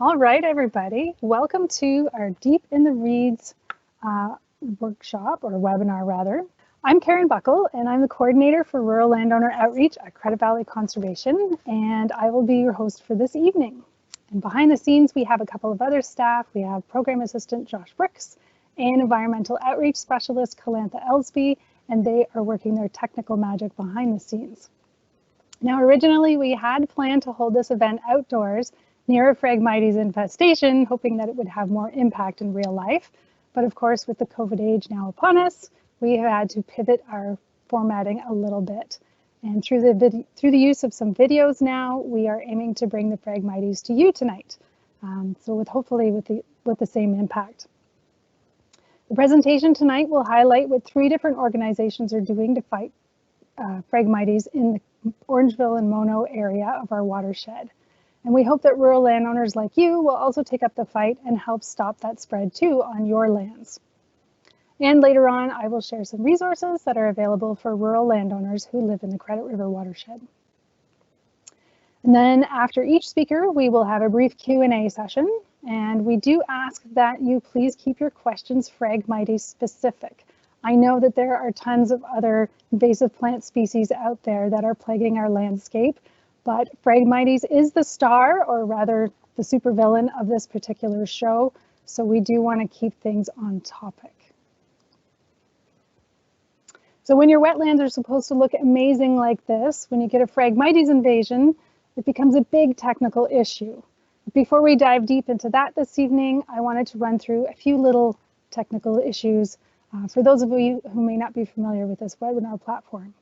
All right, everybody, welcome to our Deep in the Reeds workshop, or webinar rather. I'm Karen Buckle, and I'm the coordinator for Rural Landowner Outreach at Credit Valley Conservation, and I will be your host for this evening. And behind the scenes, we have a couple of other staff. We have Program Assistant Josh Brooks and Environmental Outreach Specialist Kalantha Elsby, and they are working their technical magic behind the scenes. Now, originally, we had planned to hold this event outdoors near a Phragmites infestation, hoping that it would have more impact in real life. But of course, with the COVID age now upon us, we have had to pivot our formatting a little bit. And through the use of some videos now, we are aiming to bring the Phragmites to you tonight. Hopefully with the same impact. The presentation tonight will highlight what 3 different organizations are doing to fight Phragmites in the Orangeville and Mono area of our watershed. And we hope that rural landowners like you will also take up the fight and help stop that spread too on your lands. And later on, I will share some resources that are available for rural landowners who live in the Credit River watershed. And then after each speaker, we will have a brief Q&A session. And we do ask that you please keep your questions Phragmites specific. I know that there are tons of other invasive plant species out there that are plaguing our landscape, but Phragmites is the star, or rather the supervillain of this particular show, so we do want to keep things on topic. So when your wetlands are supposed to look amazing like this, when you get a Phragmites invasion, it becomes a big technical issue. Before we dive deep into that this evening, I wanted to run through a few little technical issues for those of you who may not be familiar with this webinar platform.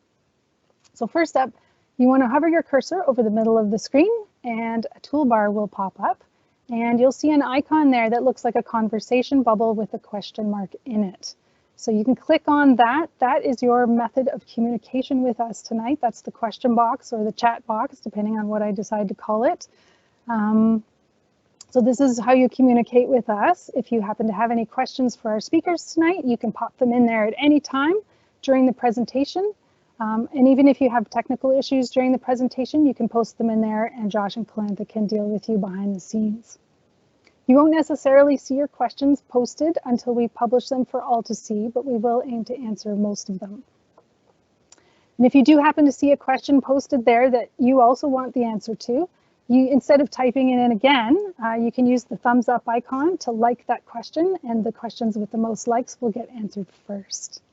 So first up, you want to hover your cursor over the middle of the screen and a toolbar will pop up, and you'll see an icon there that looks like a conversation bubble with a question mark in it. So you can click on that. That is your method of communication with us tonight. That's the question box or the chat box, depending on what I decide to call it. So this is how you communicate with us. If you happen to have any questions for our speakers tonight, you can pop them in there at any time during the presentation. And even if you have technical issues during the presentation, you can post them in there and Josh and Kalantha can deal with you behind the scenes. You won't necessarily see your questions posted until we publish them for all to see, but we will aim to answer most of them. And if you do happen to see a question posted there that you also want the answer to, instead of typing it in again, you can use the thumbs up icon to like that question, and the questions with the most likes will get answered first.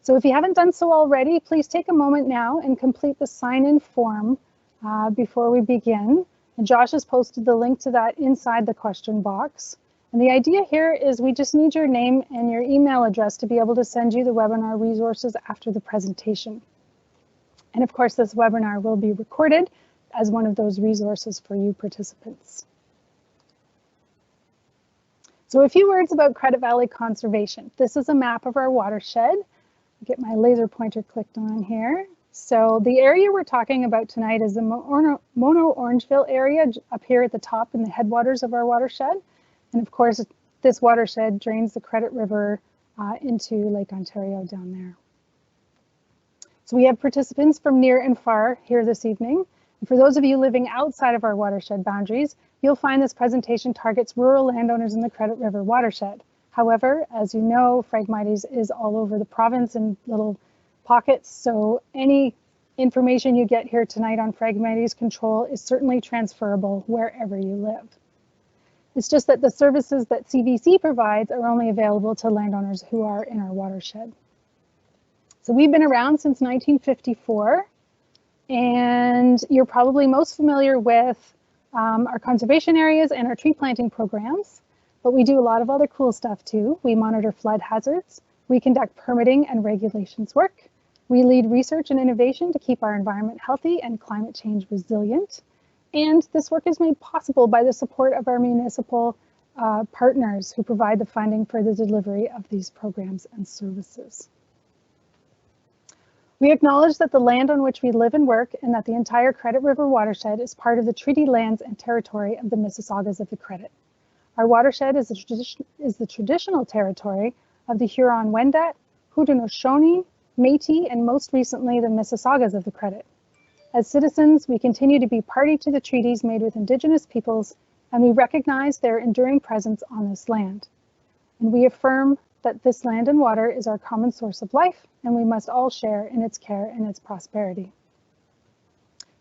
So if you haven't done so already, please take a moment now and complete the sign-in form before we begin. And Josh has posted the link to that inside the question box. And the idea here is we just need your name and your email address to be able to send you the webinar resources after the presentation. And of course, this webinar will be recorded as one of those resources for you participants. So a few words about Credit Valley Conservation. This is a map of our watershed. Get my laser pointer clicked on here. So the area we're talking about tonight is the Mono Orangeville area up here at the top in the headwaters of our watershed. And of course, this watershed drains the Credit River into Lake Ontario down there. So we have participants from near and far here this evening. And for those of you living outside of our watershed boundaries, you'll find this presentation targets rural landowners in the Credit River watershed. However, as you know, Phragmites is all over the province in little pockets, so any information you get here tonight on Phragmites control is certainly transferable wherever you live. It's just that the services that CVC provides are only available to landowners who are in our watershed. So we've been around since 1954, and you're probably most familiar with our conservation areas and our tree planting programs. But we do a lot of other cool stuff too. We monitor flood hazards. We conduct permitting and regulations work. We lead research and innovation to keep our environment healthy and climate change resilient. And this work is made possible by the support of our municipal partners who provide the funding for the delivery of these programs and services. We acknowledge that the land on which we live and work and that the entire Credit River watershed is part of the treaty lands and territory of the Mississaugas of the Credit. Our watershed is the traditional territory of the Huron-Wendat, Haudenosaunee, Métis, and most recently the Mississaugas of the Credit. As citizens, we continue to be party to the treaties made with Indigenous peoples and we recognize their enduring presence on this land. And we affirm that this land and water is our common source of life, and we must all share in its care and its prosperity.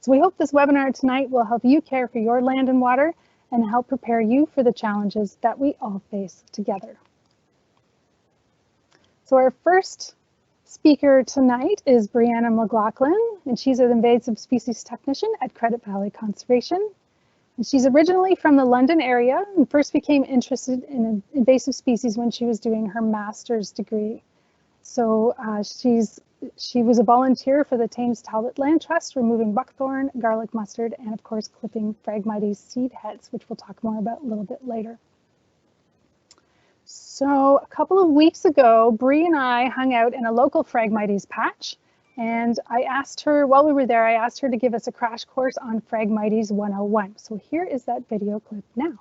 So we hope this webinar tonight will help you care for your land and water and help prepare you for the challenges that we all face together. So our first speaker tonight is Brianna McLaughlin, and she's an invasive species technician at Credit Valley Conservation. And she's originally from the London area and first became interested in invasive species when she was doing her master's degree. So she was a volunteer for the Thames Talbot Land Trust, removing buckthorn, garlic mustard, and of course clipping Phragmites seed heads, which we'll talk more about a little bit later. So a couple of weeks ago, Bree and I hung out in a local Phragmites patch, and I asked her, while we were there, I asked her to give us a crash course on Phragmites 101. So here is that video clip now.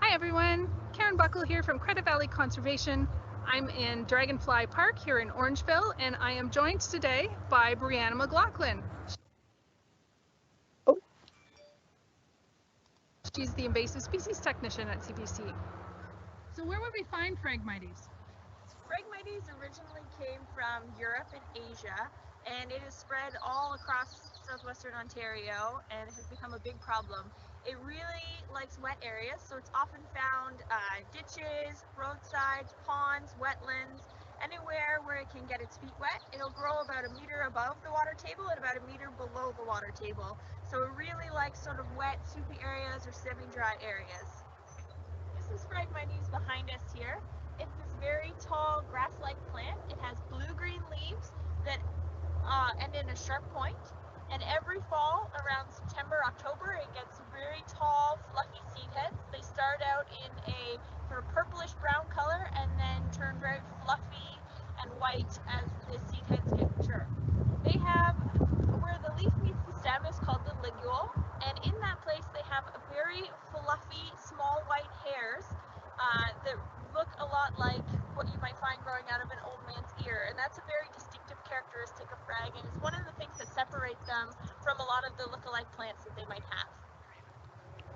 Hi everyone, Karen Buckle here from Credit Valley Conservation. I'm in Dragonfly Park here in Orangeville, and I am joined today by Brianna McLaughlin. She's the invasive species technician at CBC. So where would we find Phragmites? Phragmites originally came from Europe and Asia, and it is spread all across southwestern Ontario, and it has become a big problem. It really likes wet areas, so it's often found ditches, roadsides, ponds, wetlands, anywhere where it can get its feet wet. It'll grow about a meter above the water table and about a meter below the water table. So it really likes sort of wet, soupy areas or semi-dry areas. This is Phragmites behind us here. It's this very tall grass-like plant. It has blue-green leaves that end in a sharp point. And every fall, around September, October, it gets very tall, fluffy seed heads. They start out in a sort of purplish brown color and then turn very fluffy and white as the seed heads get mature. They have, where the leaf meets the stem is called the ligule, and in that place they have a very fluffy, small white hairs that look a lot like what you might find growing out of an old man's ear, and that's a very distinctive characteristic of Phrag, and it's one of the things that separates them from a lot of the look-alike plants that they might have.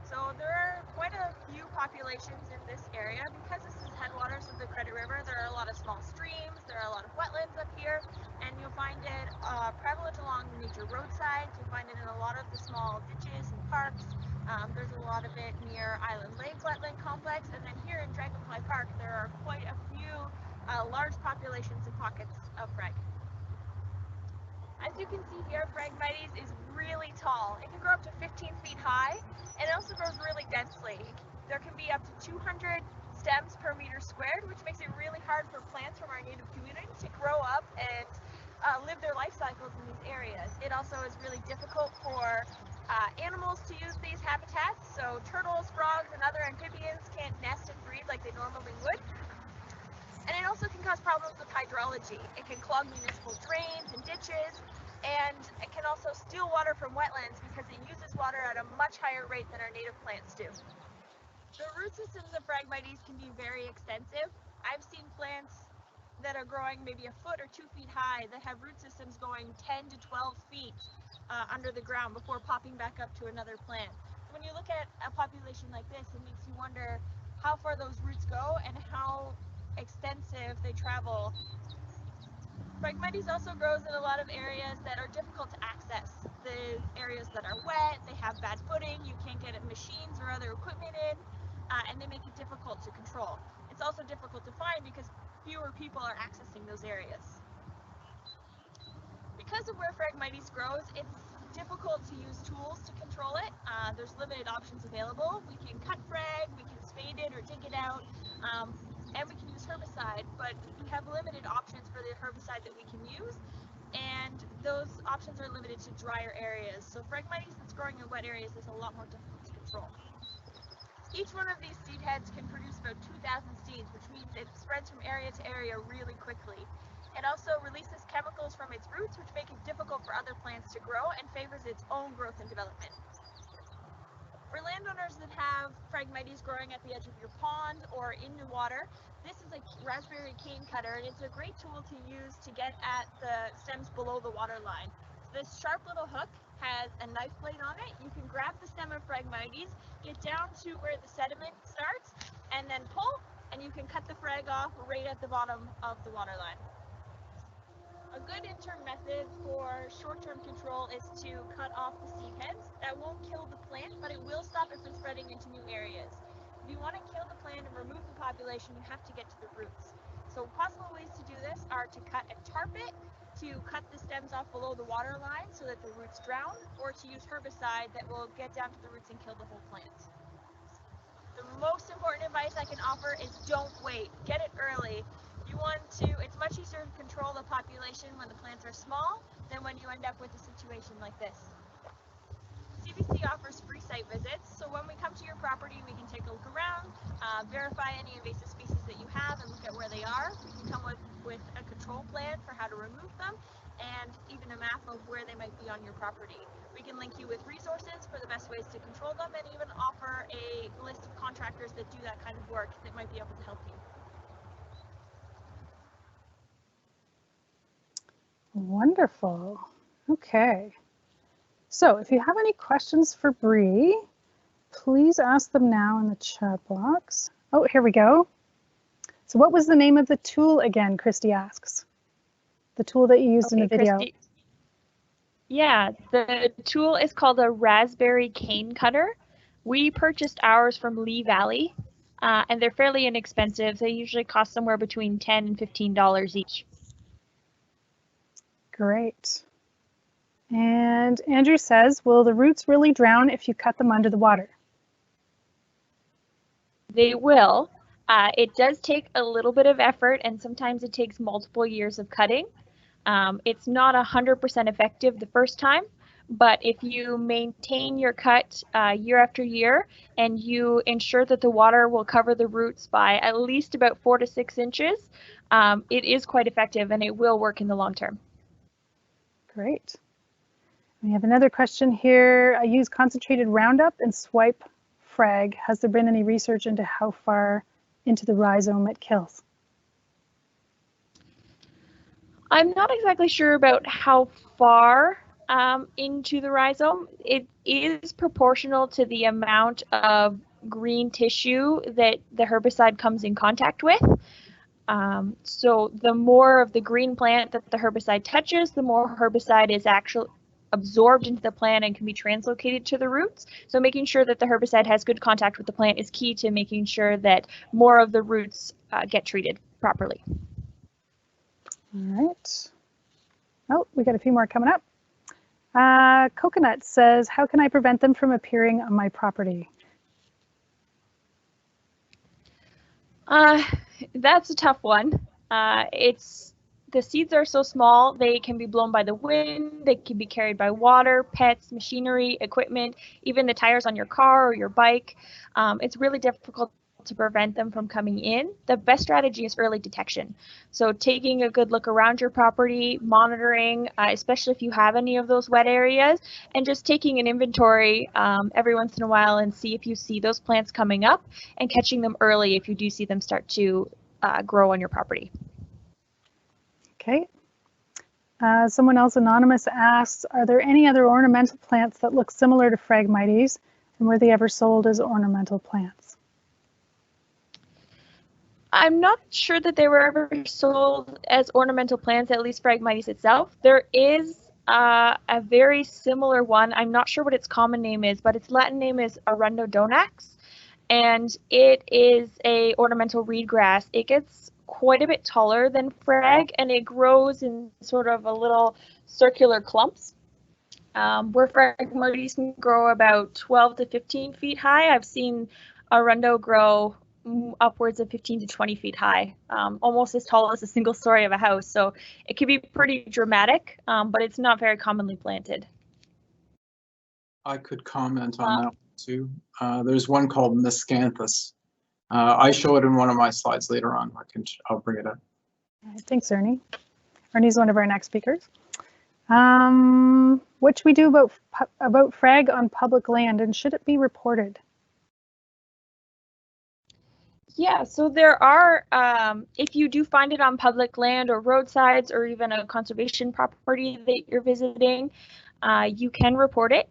So there are quite a few populations in this area. Because this is headwaters of the Credit River, there are a lot of small streams, there are a lot of wetlands up here, and you'll find it prevalent along major roadsides. You'll find it in a lot of the small ditches and parks. There's a lot of it near Island Lake Wetland Complex, and then here in Dragonfly Park there are quite a few large populations and pockets of Phrag. As you can see here, Phragmites is really tall. It can grow up to 15 feet high, and it also grows really densely. There can be up to 200 stems per meter squared, which makes it really hard for plants from our native community to grow up and live their life cycles in these areas. It also is really difficult for animals to use these habitats, so turtles, frogs, and other amphibians can't nest and breed like they normally would. And it also can cause problems with hydrology. It can clog municipal drains and ditches, and it can also steal water from wetlands because it uses water at a much higher rate than our native plants do. The root systems of Phragmites can be very extensive. I've seen plants that are growing maybe a foot or 2 feet high that have root systems going 10 to 12 feet under the ground before popping back up to another plant. When you look at a population like this, it makes you wonder how far those roots go and how extensive they travel. Phragmites also grows in a lot of areas that are difficult to access. The areas that are wet, they have bad footing, you can't get machines or other equipment in, and they make it difficult to control. It's also difficult to find because fewer people are accessing those areas. Because of where Phragmites grows, it's difficult to use tools to control it. There's limited options available. We can cut Phrag, we can spade it or dig it out, and we can use herbicide, but we have limited options for the herbicide that we can use, and those options are limited to drier areas. So Phragmites that's growing in wet areas is a lot more difficult to control. Each one of these seed heads can produce about 2,000 seeds, which means it spreads from area to area really quickly. It also releases chemicals from its roots, which make it difficult for other plants to grow and favors its own growth and development. For landowners that have Phragmites growing at the edge of your pond or in the water, this is a raspberry cane cutter, and it's a great tool to use to get at the stems below the water line. This sharp little hook has a knife blade on it. You can grab the stem of Phragmites, get down to where the sediment starts, and then pull, and you can cut the frag off right at the bottom of the water line. A good interim method for short-term control is to cut off the seed heads. That won't kill the plant, but it will stop it from spreading into new areas. If you want to kill the plant and remove the population, you have to get to the roots. So possible ways to do this are to cut a tar pit, to cut the stems off below the water line so that the roots drown, or to use herbicide that will get down to the roots and kill the whole plant. The most important advice I can offer is don't wait. Get it early. It's much easier to control the population when the plants are small than when you end up with a situation like this. CBC offers free site visits, so when we come to your property, we can take a look around, verify any invasive species that you have and look at where they are. We can come with a control plan for how to remove them and even a map of where they might be on your property. We can link you with resources for the best ways to control them and even offer a list of contractors that do that kind of work that might be able to help you. Wonderful. Okay. So if you have any questions for Bree, please ask them now in the chat box. Oh, here we go. So what was the name of the tool again, Christy asks? The tool that you used in the video. Christy. Yeah, the tool is called a raspberry cane cutter. We purchased ours from Lee Valley, and they're fairly inexpensive. They usually cost somewhere between $10 and $15 each. Great. And Andrew says, will the roots really drown if you cut them under the water? They will. It does take a little bit of effort, and sometimes it takes multiple years of cutting. It's not 100% effective the first time, but if you maintain your cut year after year and you ensure that the water will cover the roots by at least about 4 to 6 inches, it is quite effective and it will work in the long term. Great. We have another question here. I use concentrated Roundup and swipe frag. Has there been any research into how far into the rhizome it kills? I'm not exactly sure about how far into the rhizome. It is proportional to the amount of green tissue that the herbicide comes in contact with. So the more of the green plant that the herbicide touches, the more herbicide is actually absorbed into the plant and can be translocated to the roots. So making sure that the herbicide has good contact with the plant is key to making sure that more of the roots get treated properly. All right. Oh, we got a few more coming up. Coconut says, how can I prevent them from appearing on my property? That's a tough one. The seeds are so small, they can be blown by the wind, they can be carried by water, pets, machinery, equipment, even the tires on your car or your bike. It's really difficult to prevent them from coming in. The best strategy is early detection. So taking a good look around your property, monitoring, especially if you have any of those wet areas, and just taking an inventory every once in a while and see if you see those plants coming up and catching them early if you do see them start to grow on your property. Okay. Someone else, anonymous, asks, are there any other ornamental plants that look similar to Phragmites, and were they ever sold as ornamental plants? I'm not sure that they were ever sold as ornamental plants, at least Phragmites itself. There is a very similar one. I'm not sure what its common name is, but its Latin name is Arundodonax, and it is a ornamental reed grass. It gets quite a bit taller than Phrag, and it grows in sort of a little circular clumps. Where Phragmites can grow about 12 to 15 feet high, I've seen Arundo grow upwards of 15 to 20 feet high, almost as tall as a single story of a house. So it can be pretty dramatic, but it's not very commonly planted. I could comment on that too. There's one called Miscanthus. I show it in one of my slides later on. I'll bring it up. All right, thanks, Ernie. Ernie's one of our next speakers. What should we do about Phrag on public land, and should it be reported? Yeah, so there are, if you do find it on public land or roadsides or even a conservation property that you're visiting, you can report it.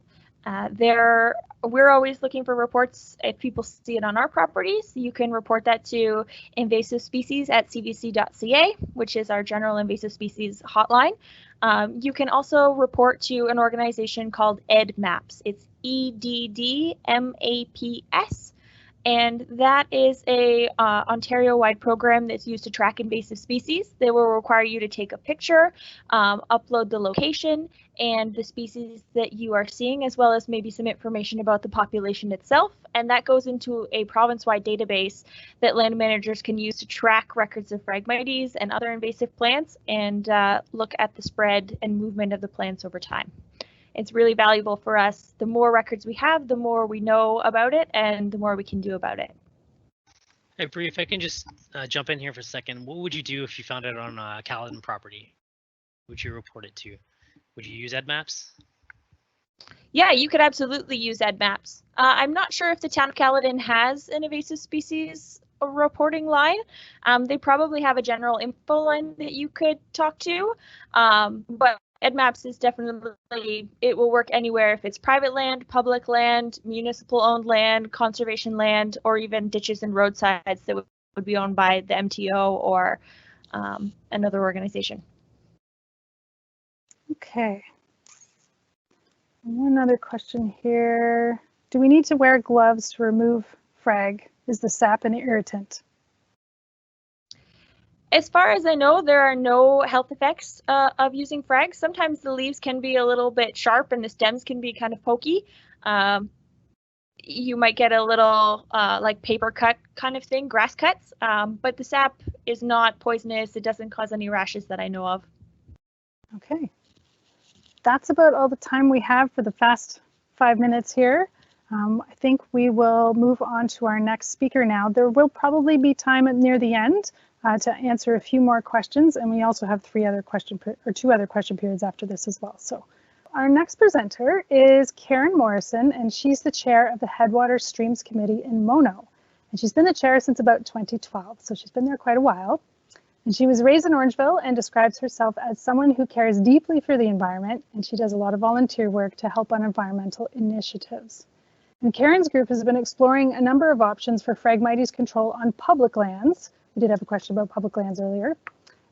We're always looking for reports if people see it on our properties. You can report that to invasive species at cvc.ca, which is our general invasive species hotline. You can also report to an organization called EDDMAPS. It's EDDMAPS. And that is a Ontario-wide program that's used to track invasive species. They will require you to take a picture, upload the location and the species that you are seeing, as well as maybe some information about the population itself. And that goes into a province-wide database that land managers can use to track records of Phragmites and other invasive plants and look at the spread and movement of the plants over time. It's really valuable for us. The more records we have, the more we know about it and the more we can do about it. Hey, Bree, if I can just jump in here for a second, what would you do if you found it on a Caledon property? Who would you report it to? Would you use EDDMAPS? Yeah, you could absolutely use EDDMAPS. I'm not sure if the town of Caledon has an invasive species reporting line. They probably have a general info line that you could talk to, but EDDMAPS is definitely, it will work anywhere if it's private land, public land, municipal owned land, conservation land, or even ditches and roadsides that would be owned by the MTO or another organization. Okay. One other question here. Do we need to wear gloves to remove Phrag? Is the sap an irritant? As far as I know, there are no health effects of using Phrag. Sometimes the leaves can be a little bit sharp and the stems can be kind of pokey. You might get a little like paper cut kind of thing, grass cuts, but the sap is not poisonous. It doesn't cause any rashes that I know of. Okay. That's about all the time we have for the fast 5 minutes here. I think we will move on to our next speaker now. There will probably be time near the end to answer a few more questions, and we also have two other question periods after this as well. So our next presenter is Karen Morrison, and she's the chair of the Headwaters Streams Committee in Mono. And she's been the chair since about 2012, so she's been there quite a while. And she was raised in Orangeville and describes herself as someone who cares deeply for the environment, and she does a lot of volunteer work to help on environmental initiatives. And Karen's group has been exploring a number of options for Phragmites control on public lands. We did have a question about public lands earlier.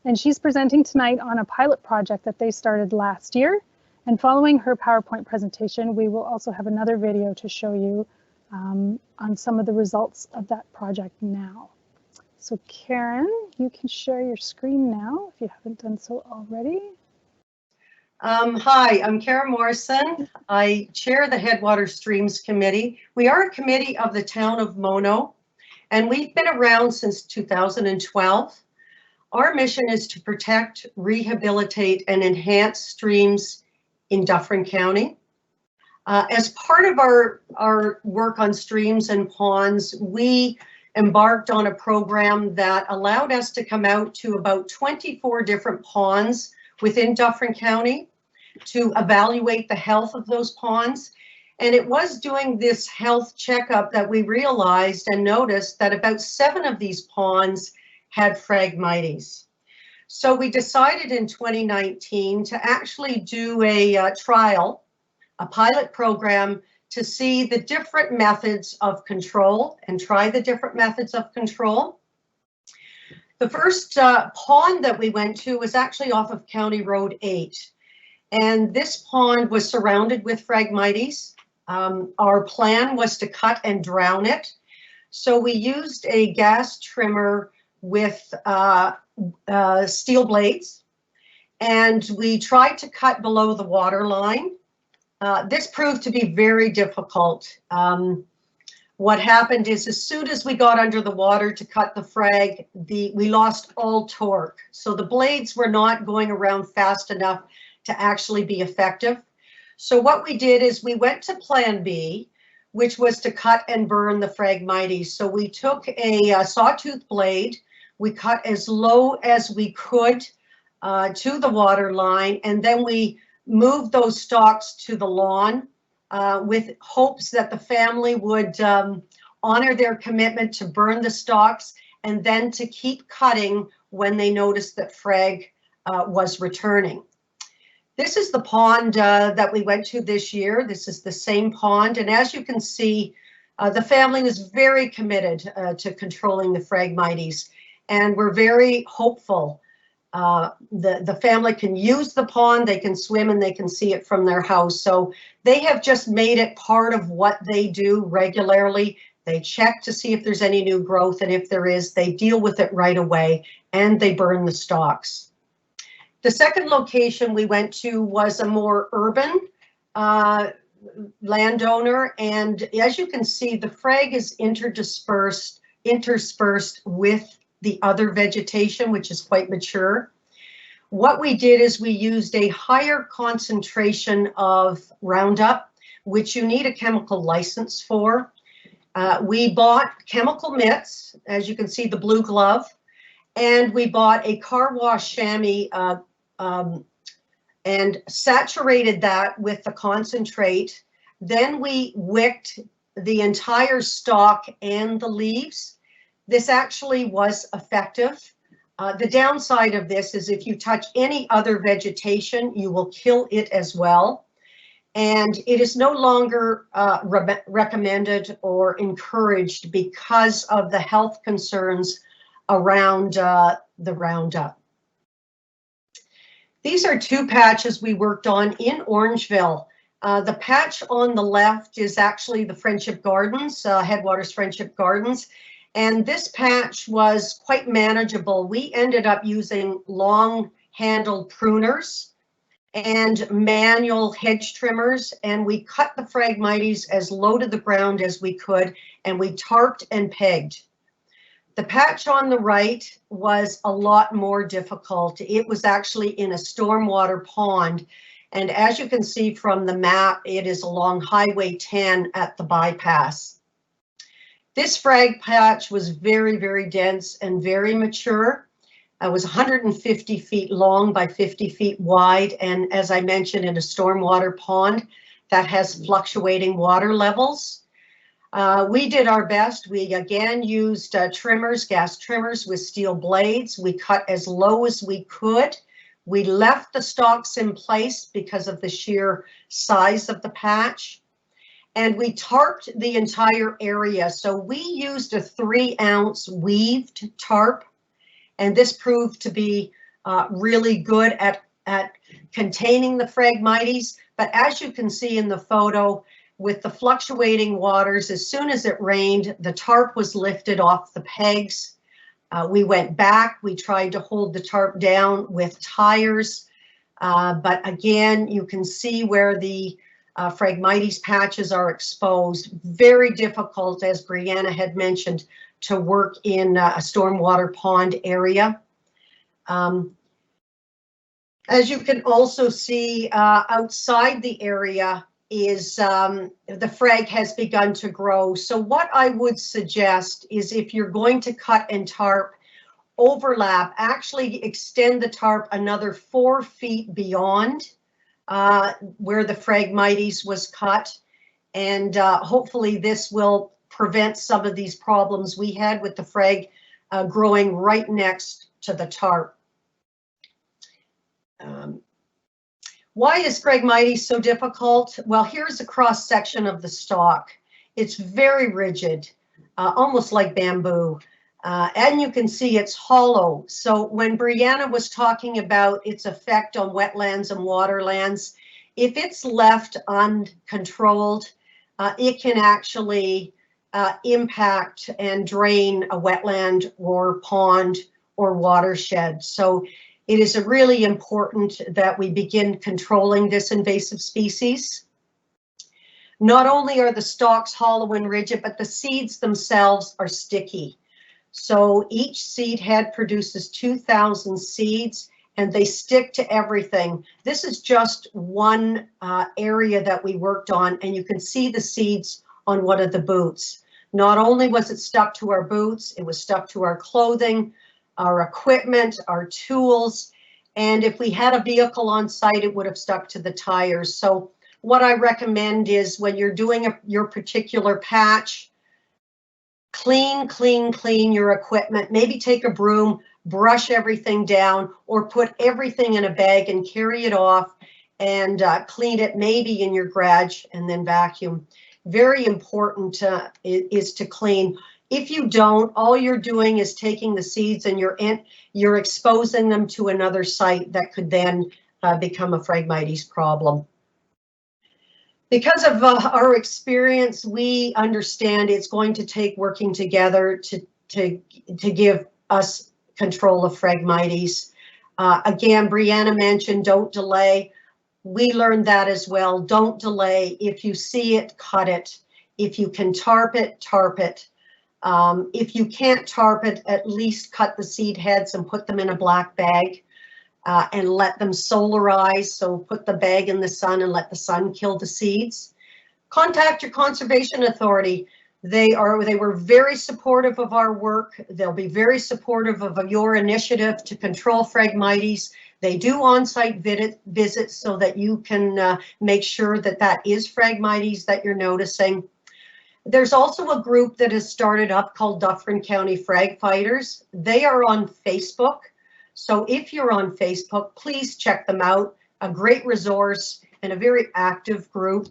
And she's presenting tonight on a pilot project that they started last year. And following her PowerPoint presentation, we will also have another video to show you on some of the results of that project now. So Karen, you can share your screen now if you haven't done so already. Hi, I'm Karen Morrison. I chair the Headwaters Streams Committee. We are a committee of the town of Mono, and we've been around since 2012. Our mission is to protect, rehabilitate, and enhance streams in Dufferin County. As part of our work on streams and ponds, we embarked on a program that allowed us to come out to about 24 different ponds within Dufferin County to evaluate the health of those ponds. And it was doing this health checkup that we realized and noticed that about 7 of these ponds had Phragmites. So we decided in 2019 to actually do a trial, a pilot program to see the different methods of control and try the different methods of control. The first pond that we went to was actually off of County Road 8. And this pond was surrounded with Phragmites. Our plan was to cut and drown it. So we used a gas trimmer with steel blades, and we tried to cut below the water line. This proved to be very difficult. What happened is as soon as we got under the water to cut the Phrag, we lost all torque. So the blades were not going around fast enough to actually be effective. So what we did is we went to plan B, which was to cut and burn the Phragmites. So we took a sawtooth blade, we cut as low as we could to the water line, and then we moved those stalks to the lawn with hopes that the family would honor their commitment to burn the stalks and then to keep cutting when they noticed that Phrag was returning. This is the pond that we went to this year. This is the same pond. And as you can see, the family is very committed to controlling the Phragmites. And we're very hopeful. The family can use the pond, they can swim, and they can see it from their house. So they have just made it part of what they do regularly. They check to see if there's any new growth, and if there is, they deal with it right away, and they burn the stalks. The second location we went to was a more urban landowner, and as you can see, the Phrag is interspersed with the other vegetation, which is quite mature. What we did is we used a higher concentration of Roundup, which you need a chemical license for. We bought chemical mitts, as you can see, the blue glove, and we bought a car wash chamois and saturated that with the concentrate. Then we wicked the entire stalk and the leaves. This actually was effective. The downside of this is if you touch any other vegetation, you will kill it as well. And it is no longer recommended or encouraged because of the health concerns around the Roundup. These are two patches we worked on in Orangeville. The patch on the left is actually the Friendship Gardens, Headwaters Friendship Gardens. And this patch was quite manageable. We ended up using long-handled pruners and manual hedge trimmers, and we cut the Phragmites as low to the ground as we could, and we tarped and pegged. The patch on the right was a lot more difficult. It was actually in a stormwater pond, and as you can see from the map, it is along Highway 10 at the bypass. This Phrag patch was very, very dense and very mature. It was 150 feet long by 50 feet wide, and as I mentioned, in a stormwater pond that has fluctuating water levels. We did our best. We again used trimmers, gas trimmers with steel blades. We cut as low as we could. We left the stalks in place because of the sheer size of the patch. And we tarped the entire area. So we used a 3-ounce weaved tarp. And this proved to be really good at containing the Phragmites. But as you can see in the photo, with the fluctuating waters, as soon as it rained, the tarp was lifted off the pegs. We went back, we tried to hold the tarp down with tires. But again, you can see where the Phragmites patches are exposed. Very difficult, as Brianna had mentioned, to work in a stormwater pond area. As you can also see, outside the area is the Phrag has begun to grow. So what I would suggest is, if you're going to cut and tarp, overlap, actually extend the tarp another 4 feet beyond where the Phragmites was cut. And hopefully this will prevent some of these problems we had with the Phrag growing right next to the tarp. Why is Phragmites so difficult? Well, here's a cross section of the stalk. It's very rigid, almost like bamboo. And you can see it's hollow. So when Brianna was talking about its effect on wetlands and waterlands, if it's left uncontrolled, it can actually impact and drain a wetland or pond or watershed. So it is really important that we begin controlling this invasive species. Not only are the stalks hollow and rigid, but the seeds themselves are sticky. So each seed head produces 2,000 seeds, and they stick to everything. This is just one area that we worked on, and you can see the seeds on one of the boots. Not only was it stuck to our boots, it was stuck to our clothing, our equipment, our tools, and if we had a vehicle on site, it would have stuck to the tires. So what I recommend is, when you're doing your particular patch, clean your equipment. Maybe take a broom, brush everything down, or put everything in a bag and carry it off. and clean it maybe in your garage and then vacuum. Very important is to clean. If you don't, all you're doing is taking the seeds and you're exposing them to another site that could then become a Phragmites problem. Because of our experience, we understand it's going to take working together to give us control of Phragmites. Again, Brianna mentioned don't delay. We learned that as well. Don't delay. If you see it, cut it. If you can tarp it, tarp it. If you can't tarp it, at least cut the seed heads and put them in a black bag and let them solarize. So put the bag in the sun and let the sun kill the seeds. Contact your conservation authority. They were very supportive of our work. They'll be very supportive of your initiative to control Phragmites. They do on-site visits so that you can make sure that that is Phragmites that you're noticing. There's also a group that has started up called Dufferin County Phrag Fighters. They are on Facebook. So if you're on Facebook, please check them out. A great resource and a very active group.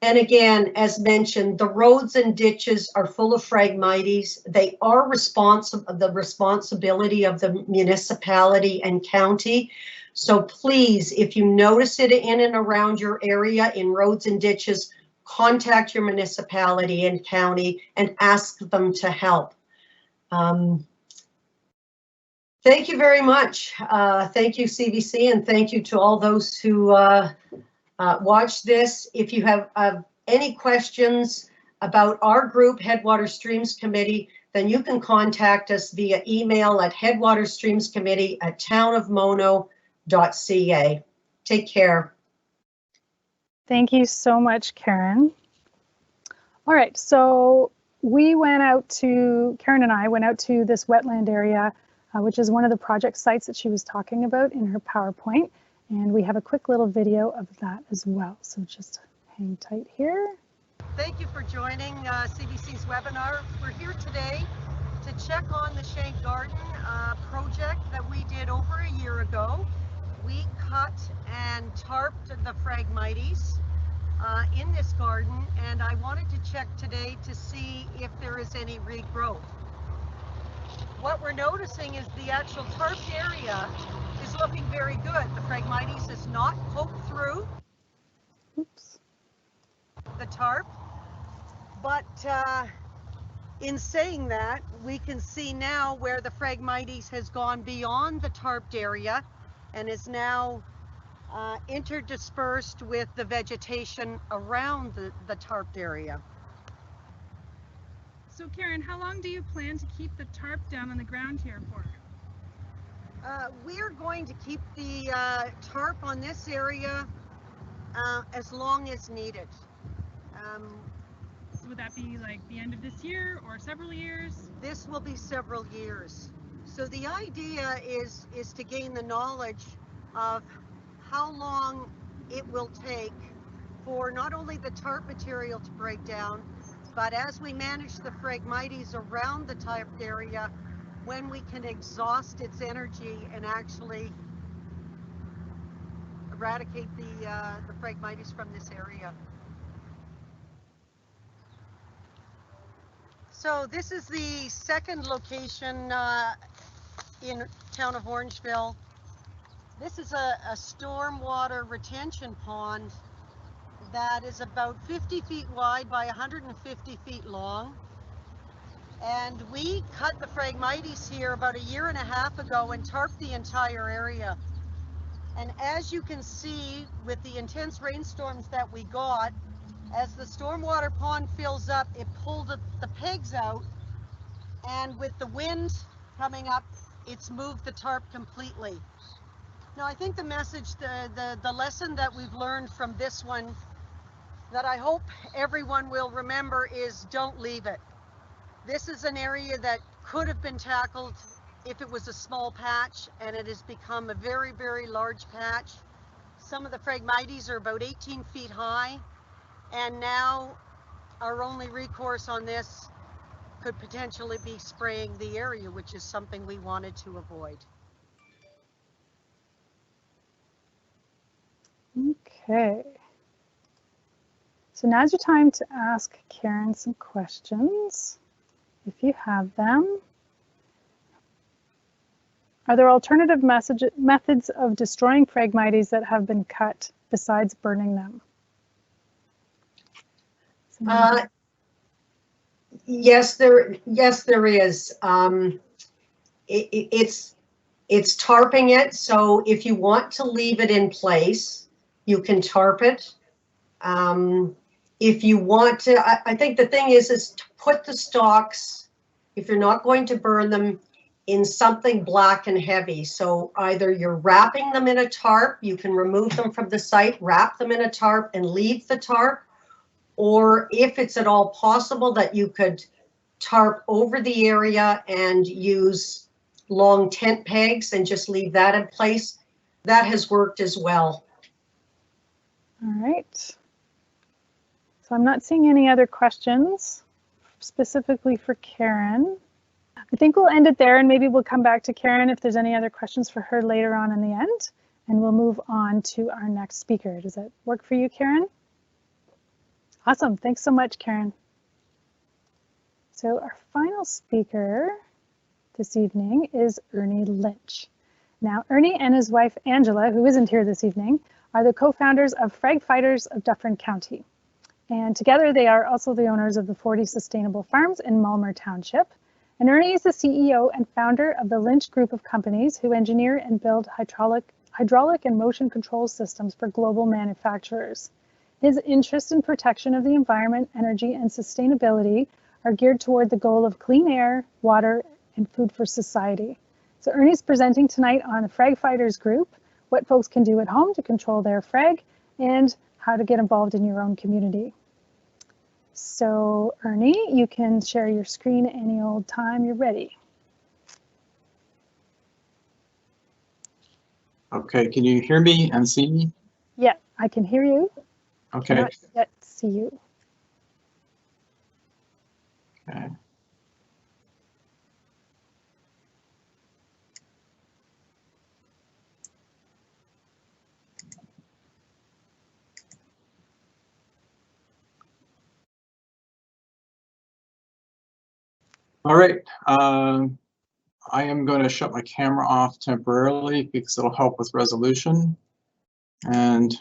And again, as mentioned, the roads and ditches are full of Phragmites. They are the responsibility of the municipality and county. So please, if you notice it in and around your area in roads and ditches, contact your municipality and county and ask them to help. Thank you very much. Thank you, CVC, and thank you to all those who watch this. If you have any questions about our group, Headwaters Streams Committee, then you can contact us via email at headwaterstreamscommittee@townofmono.ca. Take care. Thank you so much, Karen. All right, so Karen and I went out to this wetland area, which is one of the project sites that she was talking about in her PowerPoint. And we have a quick little video of that as well. So just hang tight here. Thank you for joining CBC's webinar. We're here today to check on the Shank Garden project that we did over a year ago. We cut and tarped the Phragmites in this garden, and I wanted to check today to see if there is any regrowth. What we're noticing is the actual tarped area is looking very good. The Phragmites is not poked through the tarp, but in saying that, we can see now where the Phragmites has gone beyond the tarped area and is now interdispersed with the vegetation around the tarped area. So Karen, how long do you plan to keep the tarp down on the ground here for? We're going to keep the tarp on this area as long as needed. So would that be like the end of this year or several years? This will be several years. So the idea is to gain the knowledge of how long it will take for not only the tarp material to break down, but as we manage the Phragmites around the tarped area, when we can exhaust its energy and actually eradicate the Phragmites from this area. So this is the second location in town of Orangeville. This is a stormwater retention pond that is about 50 feet wide by 150 feet long. And we cut the Phragmites here about a year and a half ago and tarped the entire area. And as you can see, with the intense rainstorms that we got, as the stormwater pond fills up, it pulled the pegs out, and with the wind coming up, it's moved the tarp completely. Now I think the message, the lesson that we've learned from this one that I hope everyone will remember is don't leave it. This is an area that could have been tackled if it was a small patch, and it has become a very, very large patch. Some of the Phragmites are about 18 feet high, and now our only recourse on this could potentially be spraying the area, which is something we wanted to avoid. Okay. So now's your time to ask Karen some questions, if you have them. Are there alternative methods of destroying Phragmites that have been cut besides burning them? Yes, there is. It's tarping it. So if you want to leave it in place, you can tarp it. If you want to, I think the thing is to put the stalks, if you're not going to burn them, in something black and heavy. So either you're wrapping them in a tarp, you can remove them from the site, wrap them in a tarp and leave the tarp. Or if it's at all possible that you could tarp over the area and use long tent pegs and just leave that in place, that has worked as well. All right. So I'm not seeing any other questions specifically for Karen. I think we'll end it there, and maybe we'll come back to Karen if there's any other questions for her later on in the end, and we'll move on to our next speaker. Does that work for you, Karen? Awesome. Thanks so much, Karen. So our final speaker this evening is Ernie Lynch. Now, Ernie and his wife, Angela, who isn't here this evening, are the co-founders of Phrag Fighters of Dufferin County. And together they are also the owners of the 40 Sustainable Farms in Mulmer Township. And Ernie is the CEO and founder of the Lynch Group of companies who engineer and build hydraulic and motion control systems for global manufacturers. His interest in protection of the environment, energy, and sustainability are geared toward the goal of clean air, water, and food for society. So Ernie's presenting tonight on the Phrag Fighters group, what folks can do at home to control their phrag, and how to get involved in your own community. So Ernie, you can share your screen any old time you're ready. Okay, can you hear me and see me? Yeah, I can hear you. Okay. Not yet see you. Okay. All right, I am going to shut my camera off temporarily because it'll help with resolution, and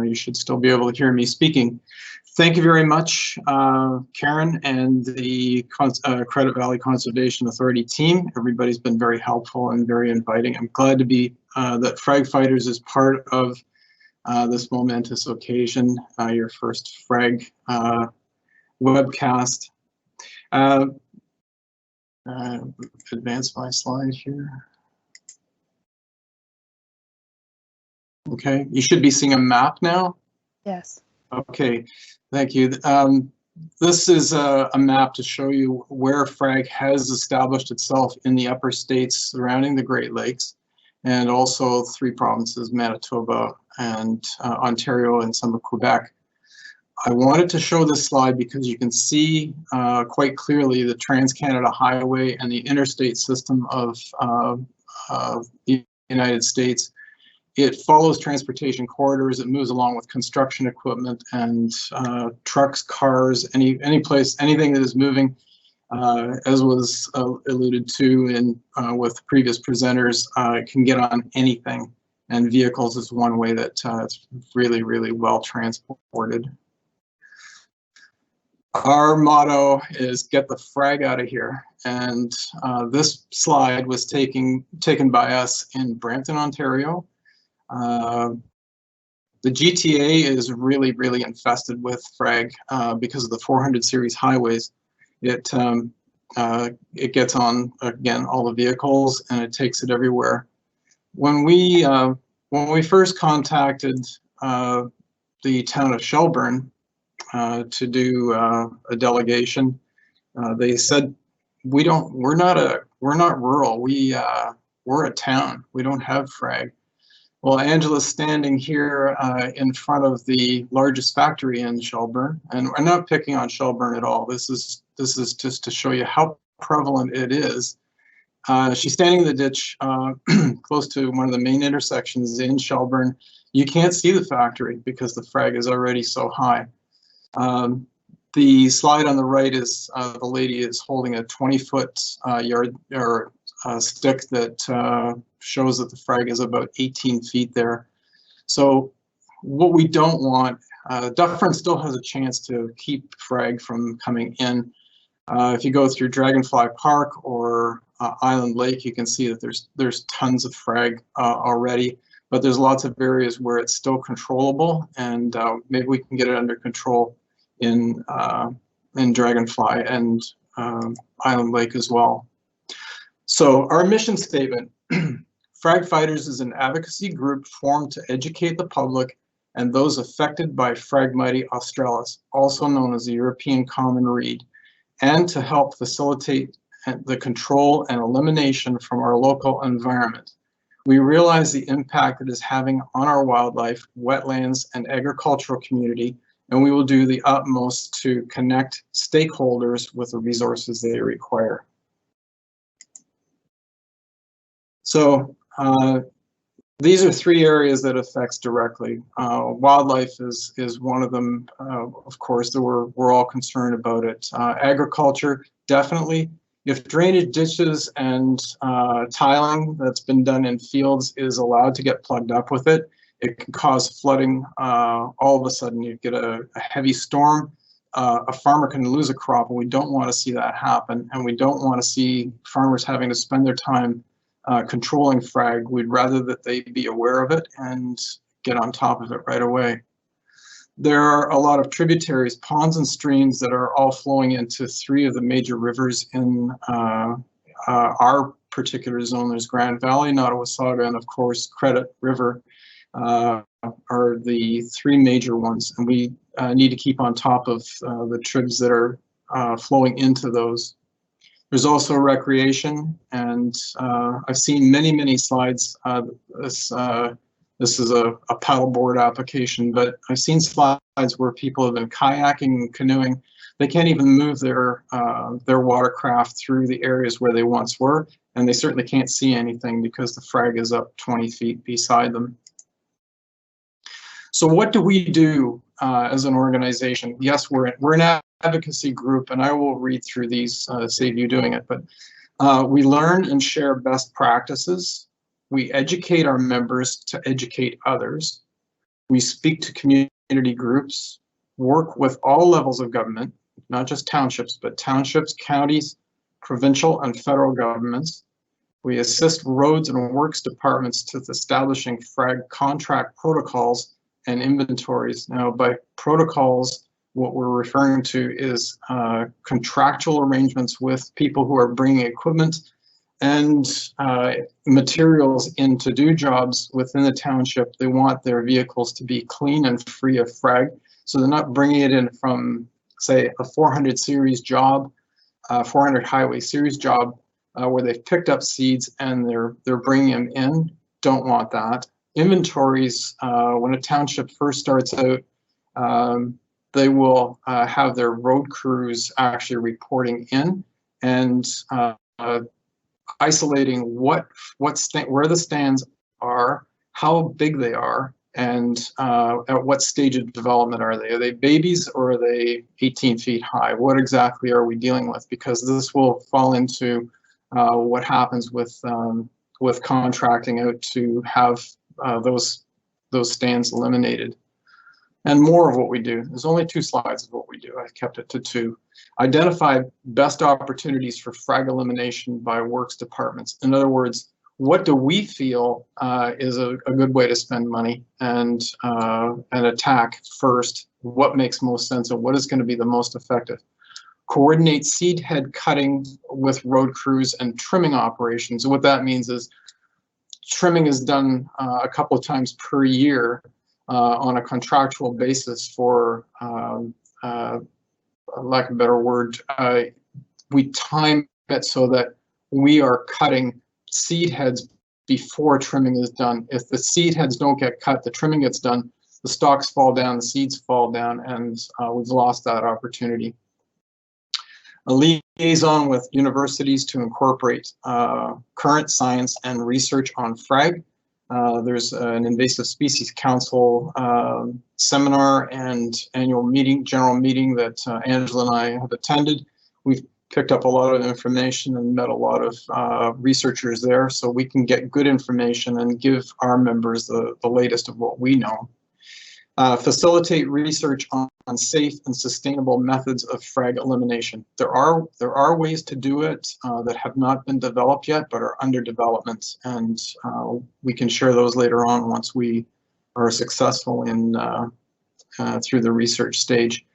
you should still be able to hear me speaking. Thank you very much, Karen and the Credit Valley Conservation Authority team. Everybody's been very helpful and very inviting. I'm glad to be that Phrag Fighters is part of this momentous occasion, your first Phrag webcast. Advance my slide here. Okay, you should be seeing a map now. Yes. Okay, thank you. This is a map to show you where Phrag has established itself in the upper states surrounding the Great Lakes, and also 3 provinces, Manitoba and Ontario and some of Quebec. I wanted to show this slide because you can see quite clearly the Trans-Canada Highway and the interstate system of the United States. It follows transportation corridors. It moves along with construction equipment and trucks, cars, anything that is moving. As was alluded to in with previous presenters, it can get on anything, and vehicles is one way that it's really, really well transported. Our motto is get the frag out of here, and this slide was taken by us in Brampton, Ontario. The GTA is really, really infested with frag because of the 400 series highways. It gets on, again, all the vehicles, and it takes it everywhere. When we first contacted the town of Shelburne to do a delegation, they said, we're not rural. We're a town. We don't have frag. Well, Angela's standing here in front of the largest factory in Shelburne, and we're not picking on Shelburne at all. This is just to show you how prevalent it is. She's standing in the ditch close to one of the main intersections in Shelburne. You can't see the factory because the frag is already so high. The slide on the right is the lady is holding a 20-foot yard or stick that shows that the frag is about 18 feet there. So what we don't want, Dufferin still has a chance to keep frag from coming in. If you go through Dragonfly Park or Island Lake, you can see that there's tons of frag already, but there's lots of areas where it's still controllable, and maybe we can get it under control in Dragonfly and Island Lake as well. So our mission statement, Phrag Fighters is an advocacy group formed to educate the public and those affected by Phragmites australis, also known as the European common reed, and to help facilitate the control and elimination from our local environment. We realize the impact it is having on our wildlife, wetlands, and agricultural community, and we will do the utmost to connect stakeholders with the resources they require. So these are three areas that affects directly. Wildlife is one of them, of course, that we're all concerned about it. Agriculture, definitely. If drainage ditches and tiling that's been done in fields is allowed to get plugged up with it, it can cause flooding. All of a sudden you get a heavy storm, a farmer can lose a crop, and we don't want to see that happen. And we don't want to see farmers having to spend their time controlling frag. We'd rather that they be aware of it and get on top of it right away. There are a lot of tributaries, ponds and streams that are all flowing into three of the major rivers in our particular zone. There's Grand Valley, Nottawasaga, and of course Credit River are the three major ones. And we need to keep on top of the tribs that are flowing into those. There's also recreation, and I've seen many slides. This is a paddleboard application, but I've seen slides where people have been kayaking and canoeing. They can't even move their watercraft through the areas where they once were, and they certainly can't see anything because the frag is up 20 feet beside them. So what do we do as an organization? Yes, we're an advocacy group, and I will read through these, save you doing it, but we learn and share best practices. We educate our members to educate others. We speak to community groups, work with all levels of government, not just townships, but townships, counties, provincial and federal governments. We assist roads and works departments to establishing frag contract protocols and inventories. Now, by protocols, what we're referring to is contractual arrangements with people who are bringing equipment and materials in to do jobs within the township. They want their vehicles to be clean and free of frag. So they're not bringing it in from, say, a 400 series job, 400 highway series job, where they've picked up seeds and they're bringing them in. Don't want that. Inventories, when a township first starts out, they will have their road crews actually reporting in and isolating where the stands are, how big they are, and at what stage of development are they? Are they babies or are they 18 feet high? What exactly are we dealing with? Because this will fall into what happens with contracting out to have those stands eliminated. And more of what we do. There's only 2 slides of what we do. I've kept it to 2. Identify best opportunities for frag elimination by works departments. In other words, what do we feel is a good way to spend money and attack first? What makes most sense and what is going to be the most effective? Coordinate seed head cutting with road crews and trimming operations. And what that means is trimming is done a couple of times per year on a contractual basis for, lack of a better word, we time it so that we are cutting seed heads before trimming is done. If the seed heads don't get cut, the trimming gets done, the stalks fall down, the seeds fall down, and we've lost that opportunity. A liaison with universities to incorporate current science and research on frag. There's an invasive species council seminar and annual meeting, general meeting that Angela and I have attended. We've picked up a lot of information and met a lot of researchers there, so we can get good information and give our members the latest of what we know. Facilitate research on safe and sustainable methods of frag elimination. There are ways to do it that have not been developed yet, but are under development, and we can share those later on once we are successful in through the research stage.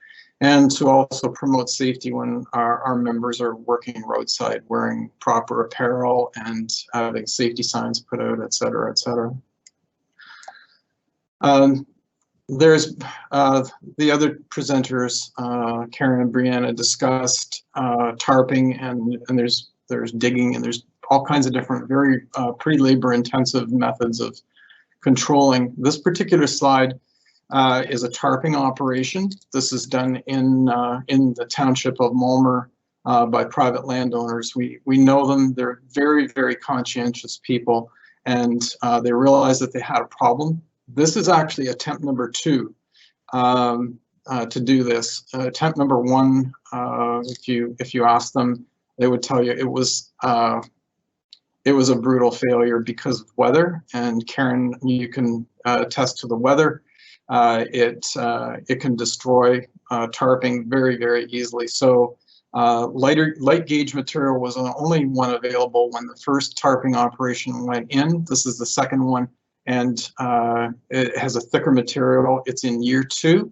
And to also promote safety when our members are working roadside, wearing proper apparel and having safety signs put out, et cetera, et cetera. There's the other presenters, Karen and Brianna, discussed tarping, and there's digging, and there's all kinds of different very pretty labor intensive methods of controlling. This particular slide is a tarping operation. This is done in the township of Mulmer by private landowners. We know them. They're very, very conscientious people, and they realized that they had a problem. This is actually attempt number 2 to do this. Attempt number 1, if you ask them, they would tell you it was a brutal failure because of weather. And Karen, you can attest to the weather. It can destroy tarping very, very easily. So light gauge material was the only one available when the first tarping operation went in. This is the second one. And it has a thicker material. It's in year 2,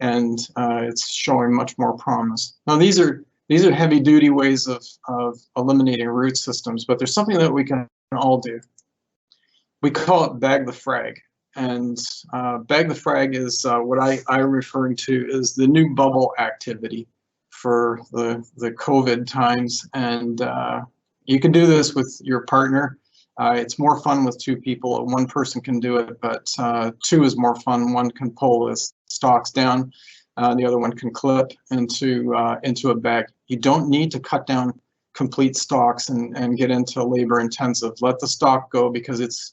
and it's showing much more promise. Now these are heavy-duty ways of eliminating root systems, but there's something that we can all do. We call it bag the frag, and bag the frag is what I'm referring to as the new bubble activity for the COVID times, and you can do this with your partner. It's more fun with 2 people. 1 person can do it, but 2 is more fun. 1 can pull the stalks down, the other one can clip into a bag. You don't need to cut down complete stalks and get into labor intensive. Let the stalk go, because it's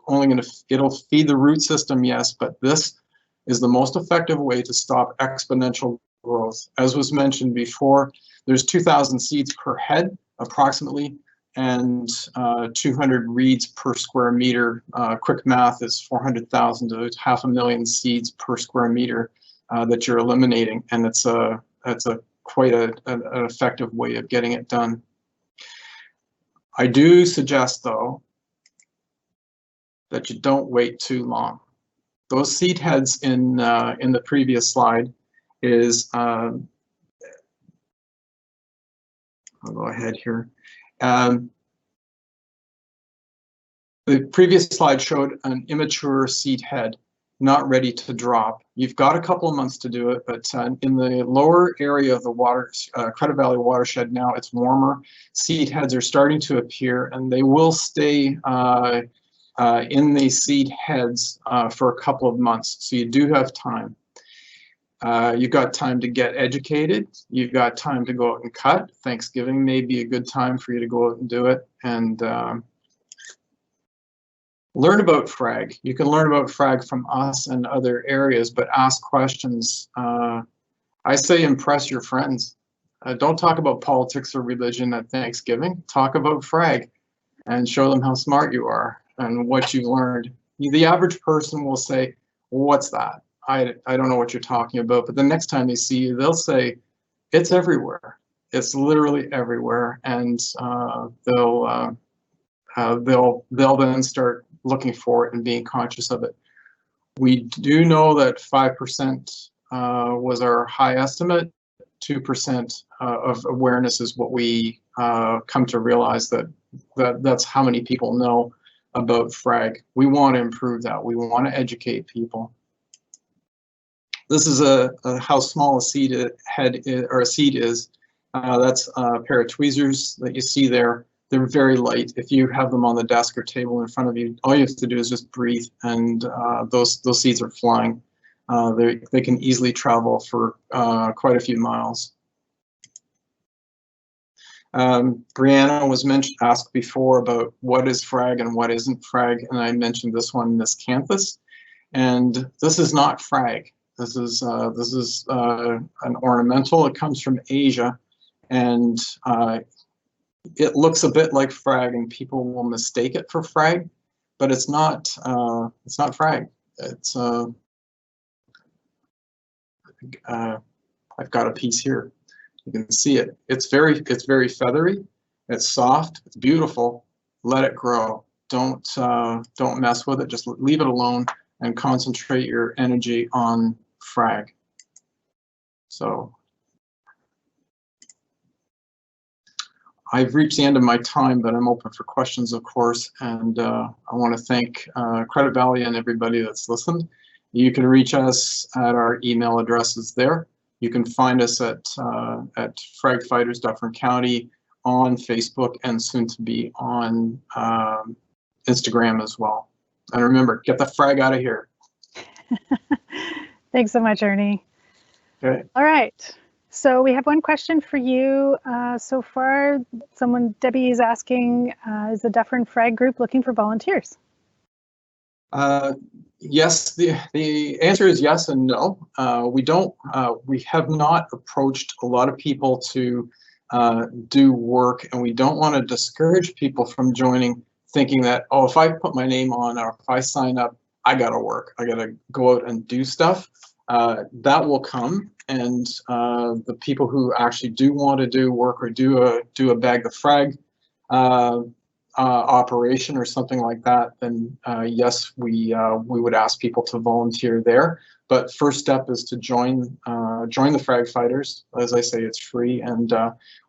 only it'll feed the root system, yes, but this is the most effective way to stop exponential growth. As was mentioned before, there's 2,000 seeds per head approximately, and 200 reeds per square meter. Quick math is 400,000 to 500,000 seeds per square meter that you're eliminating, and it's quite an effective way of getting it done. I do suggest, though, that you don't wait too long. Those seed heads in the previous slide is I'll go ahead here. The previous slide showed an immature seed head, not ready to drop. You've got a couple of months to do it, but in the lower area of the Credit Valley watershed now, it's warmer. Seed heads are starting to appear, and they will stay in these seed heads for a couple of months, so you do have time. You've got time to get educated. You've got time to go out and cut. Thanksgiving may be a good time for you to go out and do it. And learn about frag. You can learn about frag from us and other areas, but ask questions. I say impress your friends. Don't talk about politics or religion at Thanksgiving. Talk about frag and show them how smart you are and what you've learned. The average person will say, what's that? I don't know what you're talking about, but the next time they see you, they'll say, it's everywhere. It's literally everywhere, and they'll then start looking for it and being conscious of it. We do know that 5% was our high estimate. 2% of awareness is what we come to realize that's how many people know about frag. We want to improve that. We want to educate people. This is how small a seed head is, or a seed is. That's a pair of tweezers that you see there. They're very light. If you have them on the desk or table in front of you, all you have to do is just breathe, and those seeds are flying. They can easily travel for quite a few miles. Brianna was asked before about what is Phrag and what isn't Phrag, and I mentioned this one, miscanthus, and this is not Phrag. This is an ornamental. It comes from Asia, and it looks a bit like Phrag, and people will mistake it for Phrag, but it's not. It's not Phrag. It's I've got a piece here. You can see it. It's very feathery. It's soft. It's beautiful. Let it grow. Don't mess with it. Just leave it alone and concentrate your energy on Phrag. So I've reached the end of my time, but I'm open for questions, of course. And I want to thank Credit Valley and everybody that's listened. You can reach us at our email addresses there. You can find us at Phrag Fighters Dufferin County on Facebook and soon to be on Instagram as well. And remember, get the Phrag out of here. Thanks so much, Ernie. Okay. All right. So we have one question for you. So far, Debbie is asking, is the Dufferin Phrag group looking for volunteers? Yes, the answer is yes and no. We have not approached a lot of people to do work, and we don't want to discourage people from joining thinking that, oh, if I put my name on or if I sign up, I gotta work. I gotta go out and do stuff. That will come, and the people who actually do want to do work or do a bag of Phrag operation or something like that, then yes, we would ask people to volunteer there. But first step is to join the Phrag Fighters. As I say, it's free, and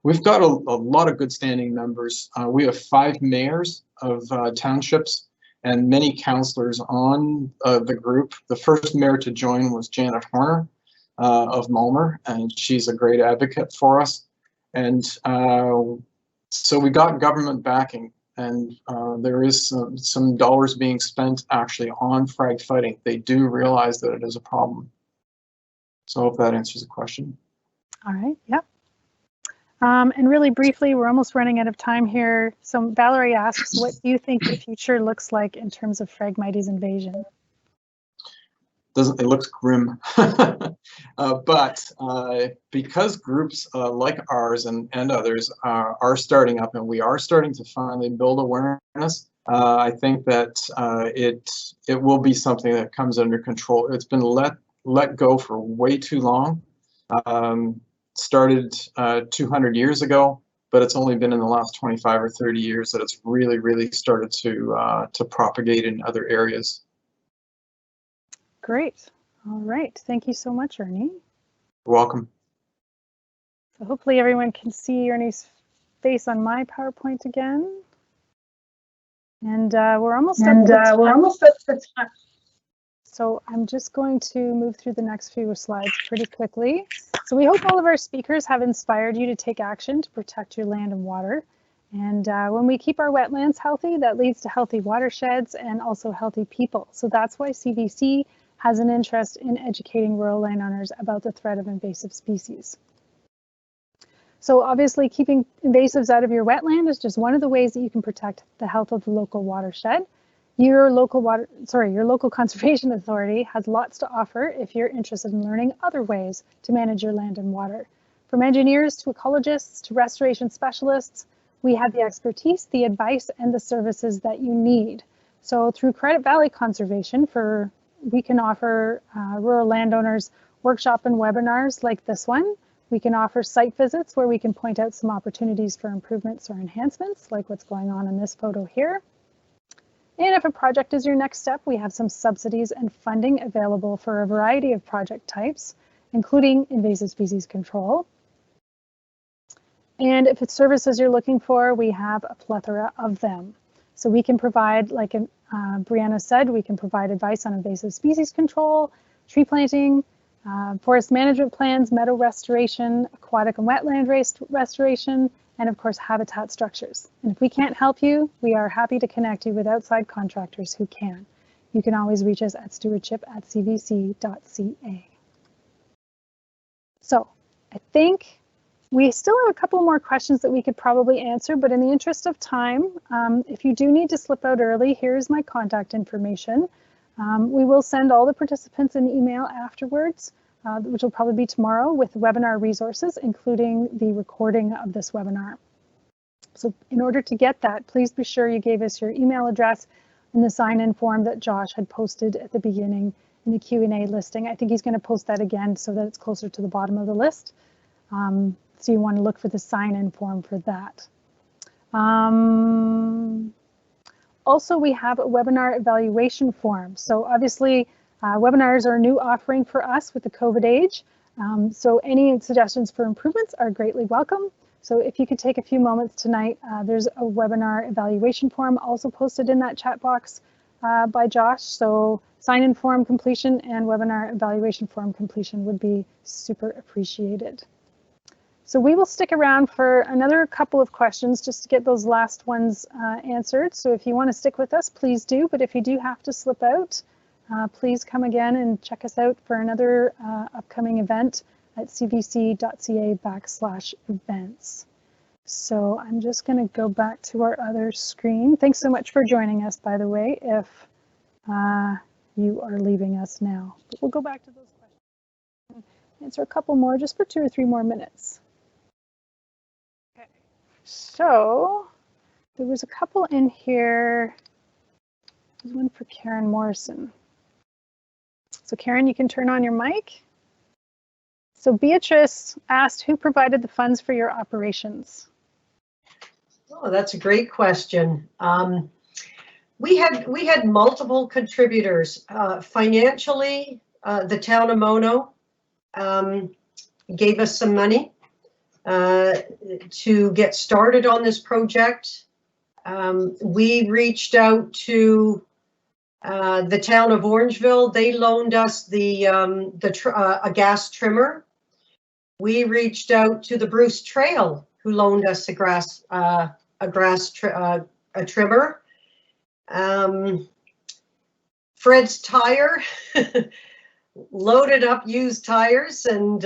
we've got a lot of good standing members. We have 5 mayors of townships and many councillors on the group. The first mayor to join was Janet Horner of Mulmer, and she's a great advocate for us. And so we got government backing, and there is some dollars being spent actually on Phrag fighting. They do realize that it is a problem. So I hope that answers the question. All right, yep. And really briefly, we're almost running out of time here. So Valerie asks, what do you think the future looks like in terms of Phragmites invasion? It looks grim. But because groups like ours and others are starting up, and we are starting to finally build awareness, I think that it will be something that comes under control. It's been let go for way too long. Started 200 years ago, but it's only been in the last 25 or 30 years that it's really started to propagate in other areas. Great. All right. Thank you so much, Ernie. You're welcome. So hopefully everyone can see Ernie's face on my PowerPoint again. And we're almost up to time. So I'm just going to move through the next few slides pretty quickly. So we hope all of our speakers have inspired you to take action to protect your land and water. And when we keep our wetlands healthy, that leads to healthy watersheds and also healthy people. So that's why CVC has an interest in educating rural landowners about the threat of invasive species. So obviously keeping invasives out of your wetland is just one of the ways that you can protect the health of the local watershed. Your local conservation authority has lots to offer if you're interested in learning other ways to manage your land and water. From engineers to ecologists to restoration specialists, we have the expertise, the advice, and the services that you need. So through Credit Valley Conservation, we can offer rural landowners workshop and webinars like this one. We can offer site visits where we can point out some opportunities for improvements or enhancements, like what's going on in this photo here. And if a project is your next step, we have some subsidies and funding available for a variety of project types, including invasive species control. And if it's services you're looking for, we have a plethora of them. So we can provide, like Brianna said, we can provide advice on invasive species control, tree planting, forest management plans, meadow restoration, aquatic and wetland restoration, and of course habitat structures. And if we can't help you, we are happy to connect you with outside contractors who can. You can always reach us at stewardship@cvc.ca. So I think We still have a couple more questions that we could probably answer, but in the interest of time, if you do need to slip out early, here's my contact information. We will send all the participants an email afterwards, which will probably be tomorrow, with webinar resources, including the recording of this webinar. So in order to get that, please be sure you gave us your email address in the sign-in form that Josh had posted at the beginning in the Q&A listing. I think he's going to post that again so that it's closer to the bottom of the list. So you want to look for the sign-in form for that. Also, we have a webinar evaluation form. So obviously, webinars are a new offering for us with the COVID age. So any suggestions for improvements are greatly welcome. So if you could take a few moments tonight, there's a webinar evaluation form also posted in that chat box by Josh. So sign-in form completion and webinar evaluation form completion would be super appreciated. So we will stick around for another couple of questions just to get those last ones answered. So if you want to stick with us, please do. But if you do have to slip out, please come again and check us out for another upcoming event at cvc.ca/events. So I'm just going to go back to our other screen. Thanks so much for joining us, by the way, if you are leaving us now. But we'll go back to those questions. Answer a couple more just for 2 or 3 more minutes. Okay, so there was a couple in here. There's one for Karen Morrison. So Karen, you can turn on your mic. So Beatrice asked, who provided the funds for your operations? Oh, that's a great question. We had multiple contributors. Financially, the town of Mono gave us some money to get started on this project. We reached out to the town of Orangeville. They loaned us a gas trimmer. We reached out to the Bruce Trail, who loaned us a trimmer. Fred's Tire loaded up used tires and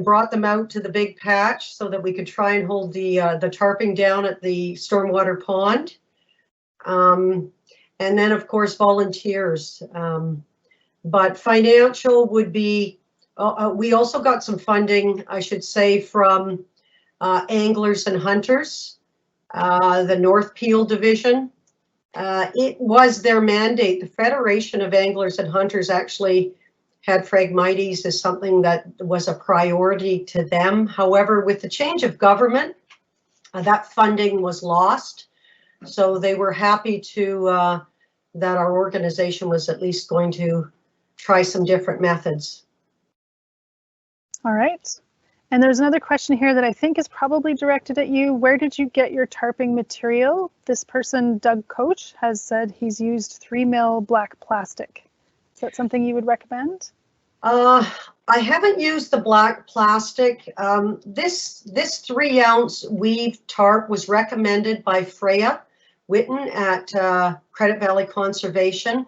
brought them out to the big patch so that we could try and hold the tarping down at the stormwater pond. And then, of course, volunteers. But financial would be, we also got some funding, I should say, from Anglers and Hunters, the North Peel Division. It was their mandate. The Federation of Anglers and Hunters actually had Phragmites as something that was a priority to them. However, with the change of government, that funding was lost. So they were happy to that our organization was at least going to try some different methods. All right. And there's another question here that I think is probably directed at you. Where did you get your tarping material? This person, Doug Coach, has said he's used 3 mil black plastic. Is that something you would recommend? I haven't used the black plastic. This 3 ounce weave tarp was recommended by Freya Witten at Credit Valley Conservation.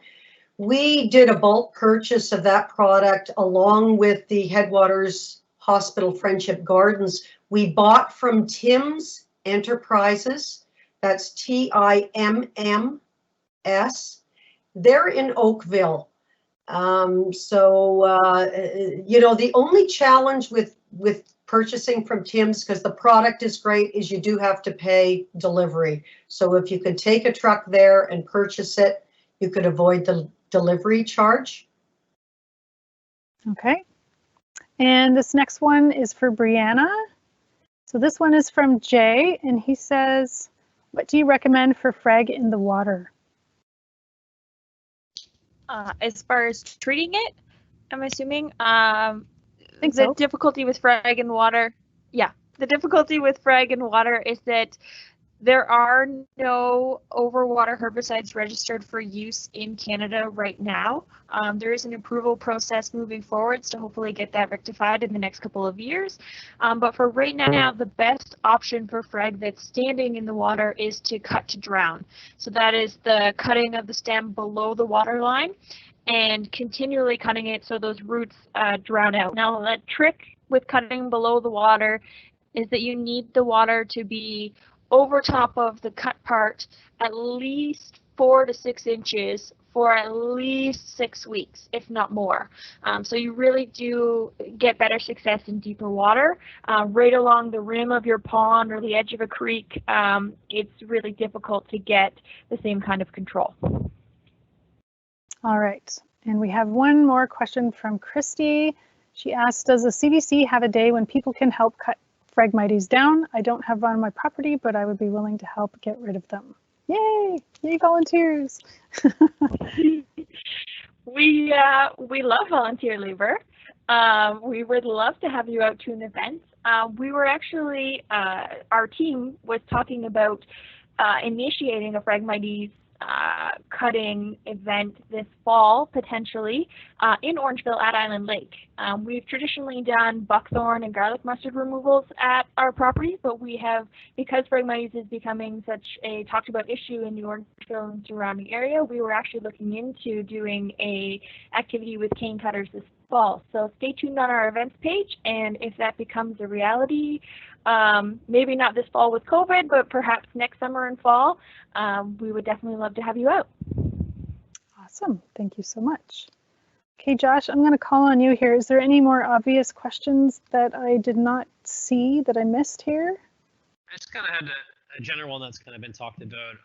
We did a bulk purchase of that product along with the Headwaters Hospital Friendship Gardens. We bought from Tim's Enterprises. That's TIMMS. They're in Oakville. You know, the only challenge with purchasing from Tim's, because the product is great, is you do have to pay delivery. So if you could take a truck there and purchase it, you could avoid the delivery charge. Okay. And this next one is for Brianna. So this one is from Jay, and he says, what do you recommend for frag in the water? As far as treating it, I'm assuming think the so. difficulty with frag in water. Yeah, the difficulty with frag in water is that there are no overwater herbicides registered for use in Canada right now. There is an approval process moving forwards to hopefully get that rectified in the next couple of years. But for right now, the best option for frag that's standing in the water is to cut to drown. So that is the cutting of the stem below the water line and continually cutting it so those roots drown out. Now, that trick with cutting below the water is that you need the water to be over top of the cut part at least 4 to 6 inches for at least 6 weeks, if not more. So you really do get better success in deeper water. Right along the rim of your pond or the edge of a creek, it's really difficult to get the same kind of control. All right, and we have one more question from Christy. She asks, does the CBC have a day when people can help cut Phragmites down? I don't have one on my property, but I would be willing to help get rid of them. Yay! Yay, volunteers! We love volunteer labor. We would love to have you out to an event. We were actually, our team was talking about initiating a Phragmites cutting event this fall, potentially, in Orangeville at Island Lake. We've traditionally done buckthorn and garlic mustard removals at our property, but we have, because Phragmites is becoming such a talked about issue in the Orangeville and surrounding area, we were actually looking into doing a activity with cane cutters this fall. So stay tuned on our events page, and if that becomes a reality, maybe not this fall with COVID, but perhaps next summer and fall, we would definitely love to have you out. Awesome, thank you so much. Okay, Josh, I'm going to call on you here. Is there any more obvious questions that I did not see that I missed here? I just kind of had a general one that's kind of been talked about.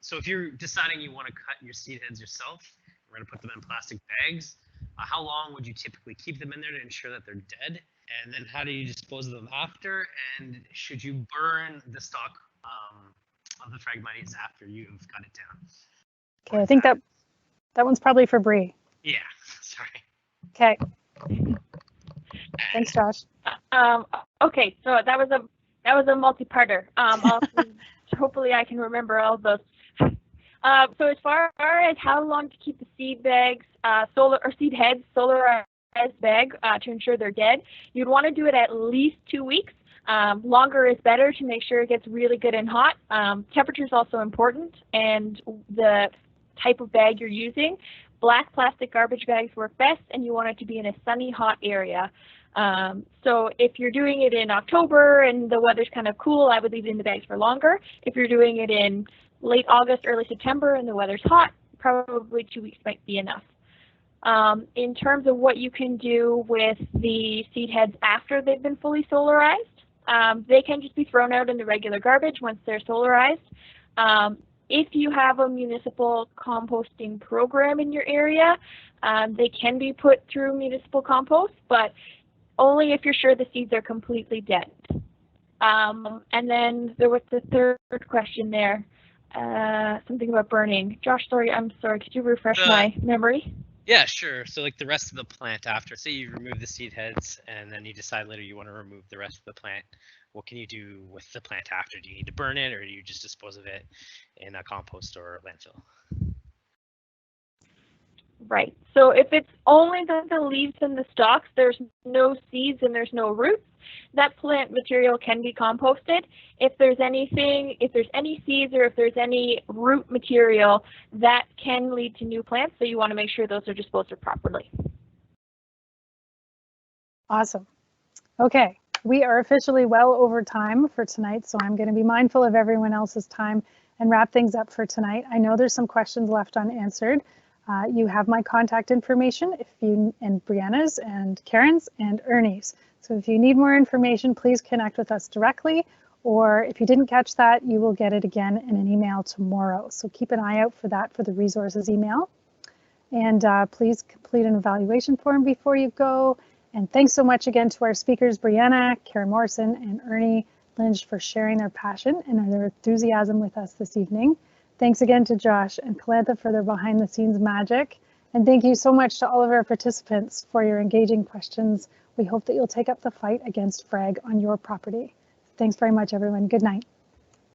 So if you're deciding you want to cut your seed heads yourself, we're going to put them in plastic bags. How long would you typically keep them in there to ensure that they're dead? And then how do you dispose of them after? And should you burn the stalk of the Phragmites after you've cut it down? Okay, I think that one's probably for Bree. Yeah, sorry. Okay. Thanks, Josh. Okay, so that was a multi-parter. Hopefully I can remember all of those. So as far as how long to keep the seed bags, seed heads, solarized bag to ensure they're dead, you'd want to do it at least 2 weeks. Longer is better to make sure it gets really good and hot. Temperature is also important, and the type of bag you're using. Black plastic garbage bags work best, and you want it to be in a sunny, hot area. So if you're doing it in October and the weather's kind of cool, I would leave it in the bags for longer. If you're doing it in late August, early September, and the weather's hot, probably 2 weeks might be enough. In terms of what you can do with the seed heads after they've been fully solarized, they can just be thrown out in the regular garbage once they're solarized. If you have a municipal composting program in your area, they can be put through municipal compost, but only if you're sure the seeds are completely dead. And then there was the third question there, something about burning. Josh, I'm sorry, could you refresh my memory? Yeah, sure. So like the rest of the plant after, say you remove the seed heads and then you decide later you want to remove the rest of the plant, what can you do with the plant after? Do you need to burn it, or do you just dispose of it in a compost or landfill? Right. So if it's only the leaves and the stalks, there's no seeds and there's no roots, that plant material can be composted. If there's any seeds or if there's any root material, that can lead to new plants. So you want to make sure those are disposed of properly. Awesome. Okay, we are officially well over time for tonight, so I'm going to be mindful of everyone else's time and wrap things up for tonight. I know there's some questions left unanswered. You have my contact information and Brianna's and Karen's and Ernie's. So if you need more information, please connect with us directly, or if you didn't catch that, you will get it again in an email tomorrow. So keep an eye out for that for the resources email. And please complete an evaluation form before you go. And thanks so much again to our speakers, Brianna, Karen Morrison, and Ernie Lynch, for sharing their passion and their enthusiasm with us this evening. Thanks again to Josh and Calantha for their behind the scenes magic. And thank you so much to all of our participants for your engaging questions. We hope that you'll take up the fight against frag on your property. Thanks very much, everyone. Good night.